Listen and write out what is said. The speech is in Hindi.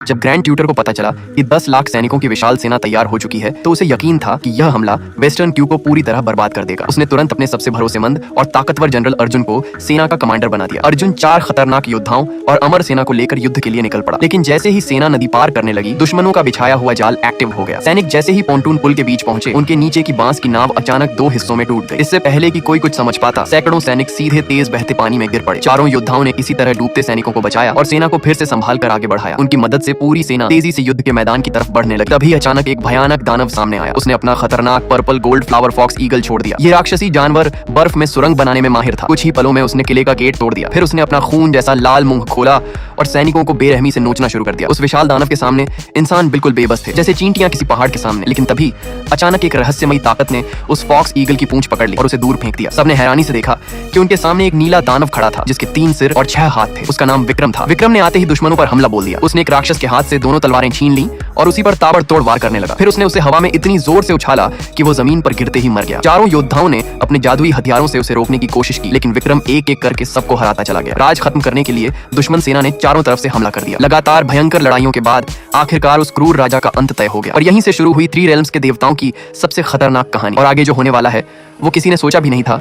जब ग्रैंड ट्यूटर को पता चला कि 10 लाख सैनिकों की विशाल सेना तैयार हो चुकी है तो उसे यकीन था कि यह हमला वेस्टर्न क्यू को पूरी तरह बर्बाद कर देगा। उसने तुरंत अपने सबसे भरोसेमंद और ताकतवर जनरल अर्जुन को सेना का कमांडर बना दिया। अर्जुन 4 खतरनाक योद्धाओं और अमर सेना को लेकर युद्ध के लिए निकल पड़ा। लेकिन जैसे ही सेना नदी पार करने लगी, दुश्मनों का बिछाया हुआ जाल एक्टिव हो गया। सैनिक जैसे ही पोंटून पुल के बीच पहुंचे, उनके नीचे की बांस की नाव अचानक 2 हिस्सों में टूट गई। इससे पहले कि कोई कुछ समझ पाता, सैकड़ों सैनिक सीधे तेज बहते पानी में गिर पड़े। चारों योद्धाओं ने इसी तरह डूबते सैनिकों को बचाया और सेना को फिर से संभाल कर आगे बढ़ाया। उनकी मदद से पूरी सेना तेजी से युद्ध के मैदान की तरफ बढ़ने लगी। तभी अचानक एक भयानक दानव सामने आया। उसने अपना खतरनाक purple gold flower fox eagle छोड़ दिया। ये राक्षसी जानवर बर्फ में सुरंग बनाने में माहिर था। कुछ ही पलों में उसने किले का गेट तोड़ दिया। फिर उसने अपना खून जैसा लाल मुंह खोला और सैनिकों को बेरहमी से नोचना शुरू कर दिया। उस विशाल दानव के सामने इंसान बिल्कुल बेबस थे, जैसे चींटियां किसी पहाड़ के सामने। लेकिन तभी अचानक एक रहस्यमयी ताकत ने उस फॉक्स ईगल की पूंछ पकड़ ली और उसे दूर फेंक दिया। सबने हैरानी से देखा कि उनके सामने एक नीला दानव खड़ा था, जिसके 3 सिर और 6 हाथ थे। उसका नाम विक्रम था। विक्रम ने आते ही दुश्मनों पर हमला बोल दिया। उसने एक राक्षस के हाथ से दोनों तलवारें छीन ली और उसी पर ताबड़तोड़ वार करने लगा। फिर उसने उसे हवा में इतनी जोर से उछाला कि वो जमीन पर गिरते ही मर गया। चारों योद्धाओं ने अपने जादुई हथियारों से उसे रोकने की कोशिश की, लेकिन विक्रम एक एक करके सबको हराता चला गया। राज खत्म करने के लिए दुश्मन सेना ने चारों तरफ से हमला कर दिया। लगातार भयंकर लड़ाइयों के बाद आखिरकार उस क्रूर राजा का अंत तय हो गया। और यहीं से शुरू हुई 3 रेल्म्स के देवताओं की सबसे खतरनाक कहानी। और आगे जो होने वाला है वो किसी ने सोचा भी नहीं था।